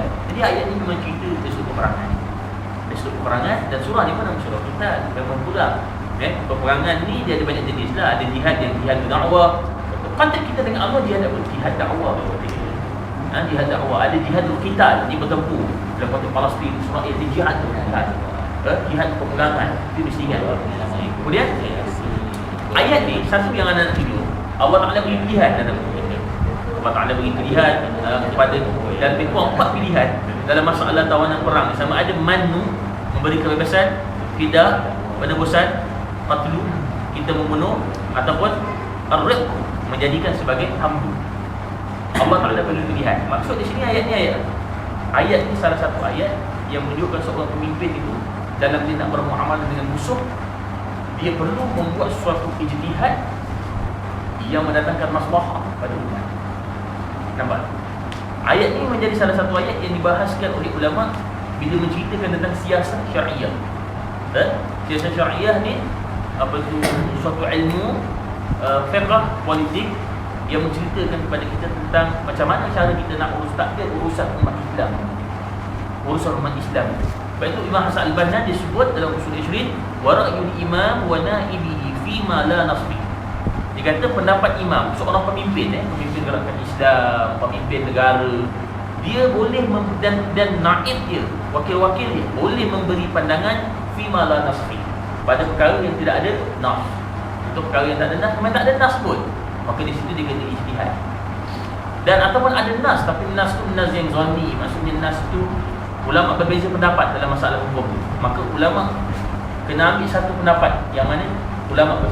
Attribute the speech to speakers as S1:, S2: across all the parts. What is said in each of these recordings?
S1: Qital. Jadi ayat ini memang cerita isu peperangan. Isu peperangan, dan surah ni pun nama surah Qital. Memang pula peperangan ni dia ada banyak jenis lah. Ada jihad yang jihad dakwah. Konteks kita dengan Allah jihad apa? Jihad dakwah. Jihad dakwah. Ada jihad Qital, ni bertempur. Dalam konteks Palestin, Israel, dia jihad tu. Jihad peperangan. Itu mesti ingat. Kemudian ayat ni satu yang anda nak tunjuk, Allah Ta'ala beri pilihan dalam Allah Ta'ala beri pilihan kepada, dan lebih kurang 4 pilihan dalam masalah tawanan perang. Sama ada manu, memberi kebebasan, fidah, penebusan, qatlu, kita membunuh, ataupun ar-riq, menjadikan sebagai hamba. Allah Ta'ala beri pilihan. Maksud di sini ayat ni ayat ni salah satu ayat yang menunjukkan seorang pemimpin itu dalam dia nak bermuamalah dengan musuh, dia perlu membuat suatu ijtihad yang mendatangkan maslahah pada umat. Nampak? Ayat ini menjadi salah satu ayat yang dibahaskan oleh ulama bila menceritakan tentang siasat syariah. Siasat syariah ni apa tu, suatu ilmu fiqh politik yang menceritakan kepada kita tentang macam mana cara kita nak urus takdir urusan umat Islam. Urusan umat Islam. Sebab itu Imam Hasan Al-Banna disebut dalam usul Ishrin wa ra'yul imam wa na'ibihi fi ma la nasbi. Dia kata pendapat imam, seorang pemimpin pemimpin gerakan Islam, pemimpin negara, dia boleh dan naib dia, wakil-wakil dia boleh memberi pandangan fi ma la nasbi, pada perkara yang tidak ada nas. Untuk perkara yang tak ada nas, memang tak ada nas pun, maka di situ dia kena ijtihad. Dan ataupun ada nas, tapi nas tu nas yang zanni, maksudnya nas tu ulama berbeza pendapat dalam masalah hukum tu. Maka ulama kena ambil satu pendapat yang mana ulama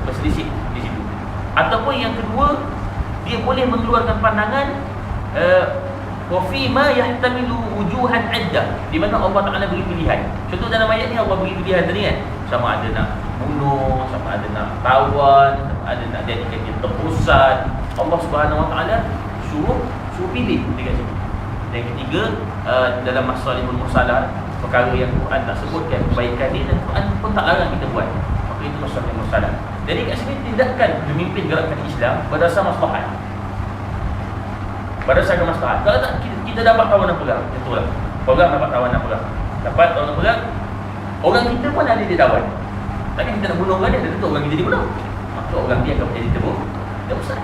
S1: berselisih di situ. Ataupun yang kedua, dia boleh mengeluarkan pandangan wa fi ma yahtamilu wujuhan iddah, di mana Allah Taala beri pilihan. Contoh dalam ayat ni Allah beri pilihan tadi kan, sama ada nak bunuh, sama ada nak tawan, sama ada nak jadikan dia tebusan. Allah Subhanahu Wa Taala suruh pilih dekat situ. Dan ketiga, dalam masalihul mursalah, perkara yang Quran tak sebutkan kebaikan dia, dan Quran pun tak larang kita buat, maka itu masalihul mursalah. Jadi kat sini tindakan pemimpin gerakan Islam berdasar maslahat. Berdasarkan maslahat. Kalau tak kita dapat tawanan perang, contohlah orang dapat tawanan perang, orang kita pun ada dia tawan. Takkan kita nak bunuh orang dia, tentu orang kita dibunuh, maka orang dia akan menjadi tebusan.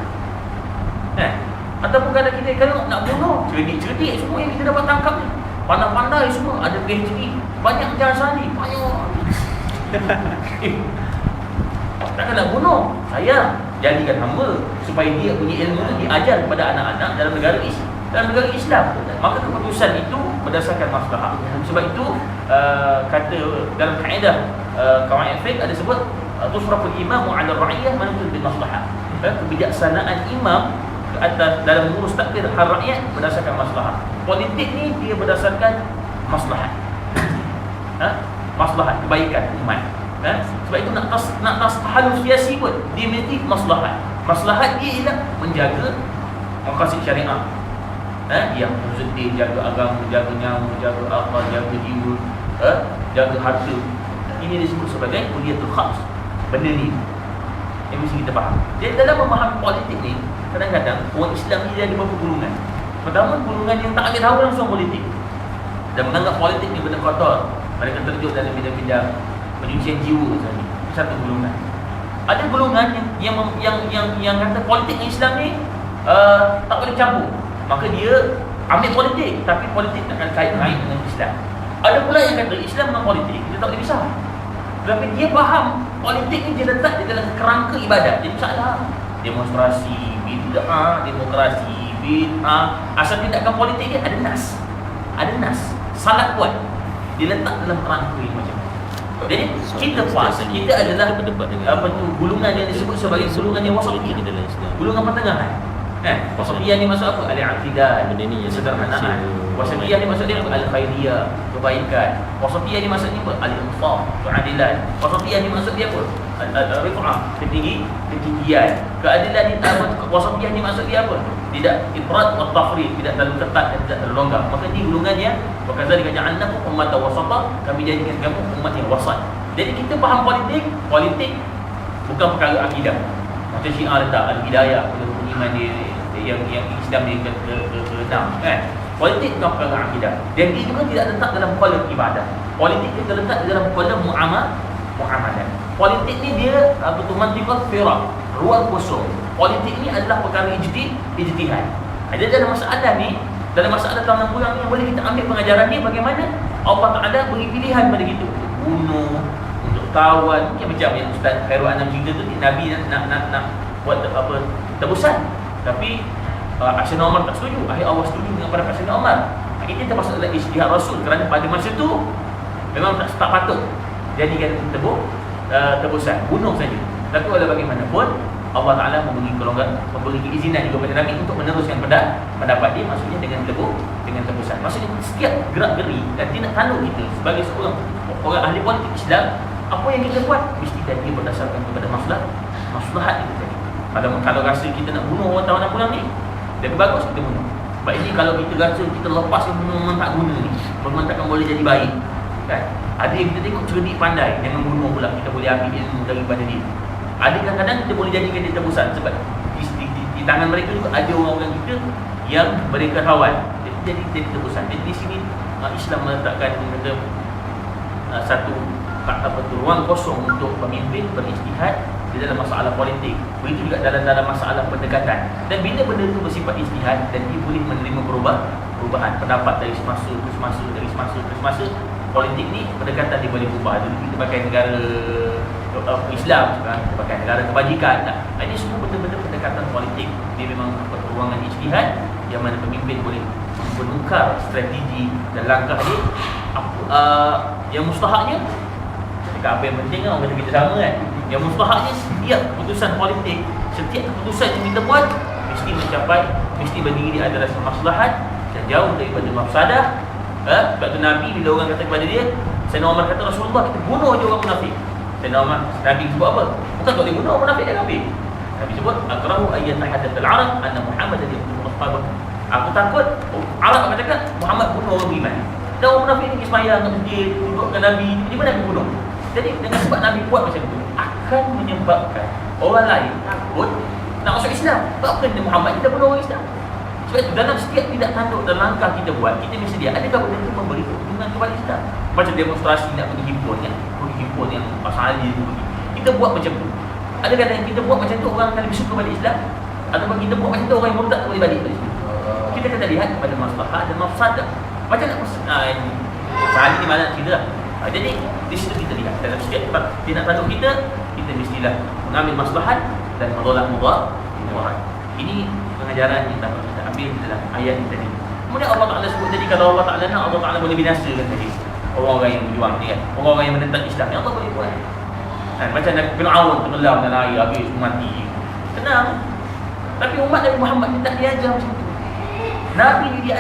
S1: Ataupun kalau nak bunuh, cerdik semua yang kita dapat tangkap ni, pandai-pandai semua, ada PhD, banyak jasa ni, banyak. Takkan nak bunuh, saya jadikan hamba supaya dia punya ilmu tu diajar kepada anak-anak dalam negara Islam. Maka keputusan itu berdasarkan maslahah. Sebab itu kata dalam kaedah qawaid fiqh ada sebut tusraful imamu 'ala ar-ra'iyah manutun bil maslahah. Kebijaksanaan imam atas dalam mengurus takdir hal rakyat berdasarkan maslahat. Politik ni dia berdasarkan maslahat. Maslahat kebaikan umat. Sebab itu nak tahaluf siasi pun dia mesti maslahat. Maslahat dia ialah menjaga maqasid syariah. Yang positif, jaga agama, jaga nyawa, jaga akal, jaga jiwa, jaga harta. Ini disebut sebagai kuliatul khams. Benda ni yang mesti kita faham. Jadi dalam memahami politik ni, kadang-kadang orang Islam ni dia ada beberapa golongan. Pertama, golongan yang tak ambil tahu langsung politik dan menganggap politik ni benda kotor. Mereka terjun dalam bidang-bidang penyucian jiwa misalnya. Satu golongan. Ada golongan yang kata politik Islam ni tak boleh campur. Maka dia ambil politik, tapi politik tak akan kait-kait dengan Islam. Ada pula yang kata Islam dengan politik kita tak boleh pisah. Tapi dia faham politik ni dia letak di dalam kerangka ibadat. Jadi salah. Demonstrasi, bid'ah, demokrasi, bid'ah. Asal tindakan politik dia ada nas. Salat buat. Dia letak dalam kerangka ini macam ni. Jadi kita adalah golongan yang disebut sebagai golongan yang wasatiyah. Golongan pertengahan. Wasatiyah ni maksud apa? Al-i'tidal, kesederhanaan. Wasatiyah ni maksud dia al-khairiyah, kebaikan. Wasatiyah ni maksud dia apa? Al-insaf, keadilan. Wasatiyah ni maksud dia apa? Al-rif'ah, ketinggian. Keadilan ni wasatiyah ni maksud dia apa? Tidak ifrat wa tafrid, tidak terlalu ketat dan tidak terlalu longgar. Maka ni golongannya wakazalika ja'alnakum ummatan wasata, kami jadikan kamu umat yang wasat. Jadi kita faham politik bukan perkara akidah. Macam Syiah letak al-hidayah, iman dia yang Islam dia ke-6 kan. Politik bukan perkara akidah. Dan dia juga tidak letak dalam kolom ibadah. Politik dia terletak di dalam kolom muamalah. Politik ni dia mantiqat firaq, ruang kosong. Politik ni adalah perkara ijtihad. Ada dalam masalah ni, dalam masalah tahun 60 ni boleh kita ambil pengajaran ni bagaimana Allah Taala beri pilihan pada kita untuk bunuh, untuk tawan. Macam yang Ustaz Khairul Anam cerita tu, Nabi nak buat apa tebusan. Tapi Sayyidina Umar tak setuju. Akhirnya Allah setuju dengan pendapat Sayyidina Umar. Ini termasuk dalam ijtihad Rasul, kerana pada masa tu memang tak patut jadikan tebusan, bunuh saja. Tapi walau bagaimanapun Allah Ta'ala memberi kelonggaran, memberi keizinan kepada Nabi untuk meneruskan pendapat dia, maksudnya dengan tebusan. Maksudnya setiap gerak geri dan tindak tanduk kita sebagai seorang ahli politik Islam, apa yang kita buat mesti dia berdasarkan kepada maslahat itu tadi. Kalau rasa kita nak bunuh orang tawanan pulang ni, lebih bagus kita bunuh. Sebab ini kalau kita rasa kita lepas memang tak guna ni, memang takkan boleh jadi baik, kan? Ada yang kita tengok cerdik pandai, jangan bunuh pula, kita boleh ambil ilmu daripada dia. Ada kadang-kadang kita boleh jadikan dia tebusan, sebab di tangan mereka juga ada orang-orang kita yang mereka kawan, jadi tebusan. Jadi di sini Islam meletakkan satu ruang kosong untuk pemimpin berijtihad di dalam masalah politik. Begitu juga dalam masalah pendekatan. Dan bila benda itu bersifat ijtihad dan dia boleh menerima perubahan pendapat dari semasa ke semasa, politik ni pendekatan dia boleh berubah. Dulu kita pakai negara Islam, sekarang kita pakai negara kebajikan. Ini semua betul-betul pendekatan politik. Dia memang ruangan ijtihad yang mana pemimpin boleh menukar strategi dan langkah dia. Yang mustahaknya, apa yang penting orang kata kita sama kan. Yang mustahaknya setiap keputusan politik, setiap keputusan yang kita buat mesti berdiri di atas maslahat dan jauh daripada mafsadah. Sebab tu Nabi bila orang kata kepada dia, Sayyidina Umar kata, Rasulullah kita bunuh je orang munafik. Sayyidina Umar, Nabi sebut apa? Bukan tak boleh bunuh orang munafik dan kafir. Nabi sebut, akrahu ayyatahaddath al-arab anna Muhammadan yaqtulu ashabahu. Aku takut Arab akan cakap Muhammad bunuh orang beriman. Dan orang munafik ni sembahyang kat masjid, dudukkan Nabi, tiba-tiba Nabi bunuh. Jadi dengan sebab Nabi buat macam tu, akan menyebabkan orang lain takut nak masuk Islam. Tak kena Muhammad kita bunuh orang Islam. Sebab itu dalam setiap tindak tanduk dan langkah kita buat, kita mesti dia adakah benda itu memberi keuntungan kepada Islam. Macam demonstrasi nak pergi himpun yang pasal Ali pergi. Kita buat macam tu. Adakah yang kita buat macam tu orang akan lebih suka pada Islam? Ataupun kita buat macam tu orang yang murtad tak boleh balik pada Islam? Kita kena lihat kepada maslahat dan mafsadah. Macam nak Ali ni mana kita lah. Jadi di situ kita lihat dalam setiap tindak tanduk kita mestilah mengambil maslahat dan menolak mudarat. Ini pengajaran yang kita ambil dalam ayat ini tadi. Kemudian Allah Ta'ala sebut tadi, kalau Allah Ta'ala nak, Allah Ta'ala boleh binasakan tadi orang-orang yang berjuang ni kan, orang-orang yang menentang Islam ni Allah boleh buat. Macam Fir'aun tenggelam dalam air, habis mati. Tenang. Tapi umat Nabi Muhammad dia tak diajar macam tu. Nabi dia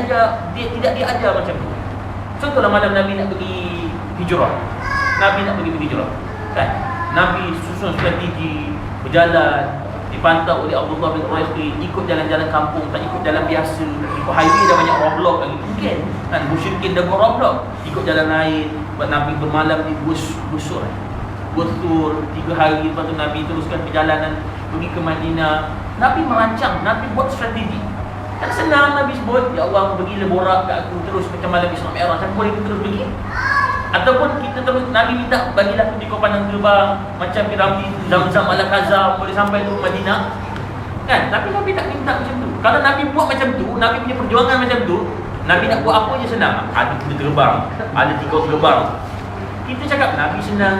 S1: tidak diajar macam tu. Contohlah malam Nabi nak pergi hijrah. Nabi nak pergi hijrah, kan? Nabi susun strategi, berjalan, dipantau oleh Abdullah bin Uraiqi, ikut jalan-jalan kampung, tak ikut jalan biasa, ikut highway dah banyak roadblock lagi. Mungkin kan musyrikin dah buat roadblock, ikut jalan lain. Buat Nabi bermalam di busur, Tur 3 hari, lepas tu Nabi teruskan perjalanan pergi ke Madinah. Nabi merancang, Nabi buat strategi. Tak senang Nabi sebut, ya Allah bagilah borak kat aku terus macam malam Isra Mi'raj, aku boleh terus pergi. Ataupun kita terus Nabi minta bagilah aku di kau pandang gerbang macam Ramli Zamzam ala Kazam boleh sampai ke Madinah, kan? Tapi Nabi tak minta macam tu. Kalau Nabi buat macam tu, Nabi punya perjuangan macam tu, Nabi nak buat apa je senang. Ada kuda terbang, ada 3 gerbang. Kita cakap Nabi senang,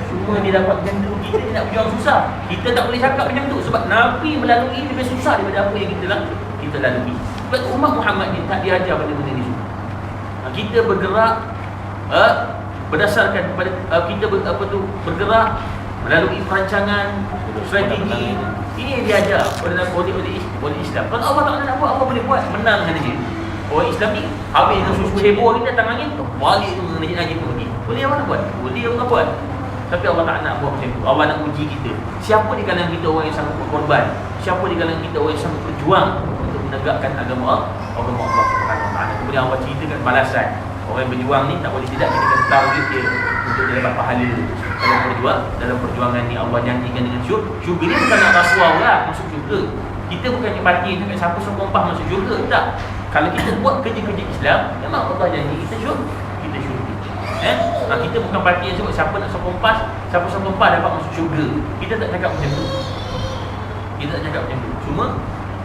S1: semua dia dapat macam tu. Kita nak berjuang susah. Kita tak boleh cakap macam tu sebab Nabi melalui lebih susah daripada apa yang kita lalui. Sebab umat Muhammad ni tak diajar benda-benda ni semua. Kita bergerak berdasarkan kepada kita bergerak melalui perancangan strategi. Ini yang diajar oleh Islam. Kalau Allah Ta'ala nak buat, Allah boleh buat, menang dengan dia. Orang Islam ni habis dengan susu heboh ni datang angin, balik tu najib pergi. Boleh orang nak buat? Boleh orang buat. Tapi Allah tak nak buat macam tu. Allah nak uji kita. Siapa di kalangan kita orang yang sangat berkorban? Siapa di kalangan kita orang yang sangat berjuang untuk menegakkan agama Allah Subhanahu Wa Taala? Kemudian Allah ceritakan balasan. Orang yang berjuang ni tak boleh tidak kita kena target dia untuk dia dapat pahala. Dalam perjuangan ni Allah janjikan dengan syurga ni bukan nak rasuah orang masuk syurga. Kita bukan parti cakap siapa suruh kompah masuk syurga, tak. Kalau kita buat kerja-kerja Islam, memang Allah janji kita syurga. Kita bukan parti yang sebut siapa nak sokong PAS, siapa sokong PAS dapat masuk syurga. Kita tak cakap macam tu. Cuma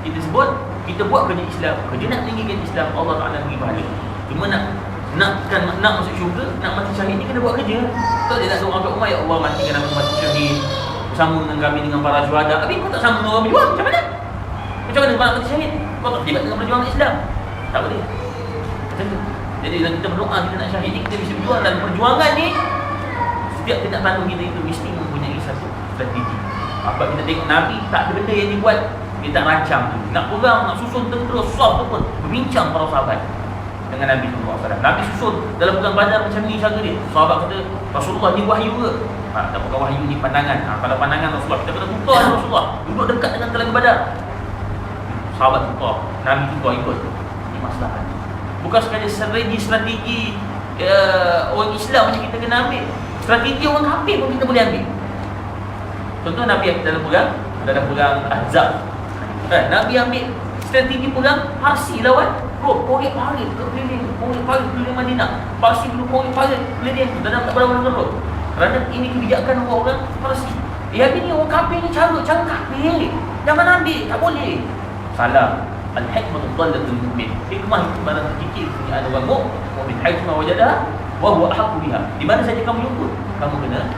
S1: kita sebut kita buat kerja Islam, kerja nak tinggikan Islam, Allah Taala bagi pahala. Cuma nak masuk syurga, nak mati syahid ni kena buat kerja. Tak dia nak doa kat rumah, ya Allah matikan aku mati syahid bersama dengan kami dengan para syuhada. Tapi kau tak sama dengan orang berjuang, macam mana? Macam mana kau nak mati syahid? Kau tak terlibat dengan perjuangan Islam. Tak boleh. Macam tu. Jadi dalam kita berdoa kita nak syahid ni, kita mesti berjuang. Dan perjuangan ni, setiap tindak tanduk kita itu mesti mempunyai satu strategi. Apa kita tengok Nabi, tak ada benda yang dibuat dia tak rancang tu. Nak perang, nak susun tentera, susah tu pun berbincang para sahabat dengan Nabi SAW. Nabi susun dalam perang Badar macam ni cara dia. Sahabat kata, Rasulullah ni wahyu ke? Tak bukan wahyu ni pandangan. Kalau pandangan Rasulullah, kita kena tukar Rasulullah, duduk dekat dengan Telaga Badar. Sahabat tukar, Nabi tukar ikut. Ini masalah. Bukan sekadar strategi orang Islam macam kita kena ambil. Strategi orang kafir pun kita boleh ambil. Contoh Nabi dalam perang Ahzab. Nabi ambil strategi perang Parsi lawan Rom. Korek-parit keliling Madinah. Parsi dulu korek-parit keliling dan tak berlawan dengan Rom. Kerana ini kebijakan orang Parsi. Habis ni orang kafir ni cara kafir. Jangan ambil, tak boleh. Salah. Al-hikmatu dhallatul mu'min. Hikmah itu barang terkikir punya ada orang mukmin. Haitsu wajadaha wa huwa ahqqu biha. Di mana saja kamu jumpa, kamu kena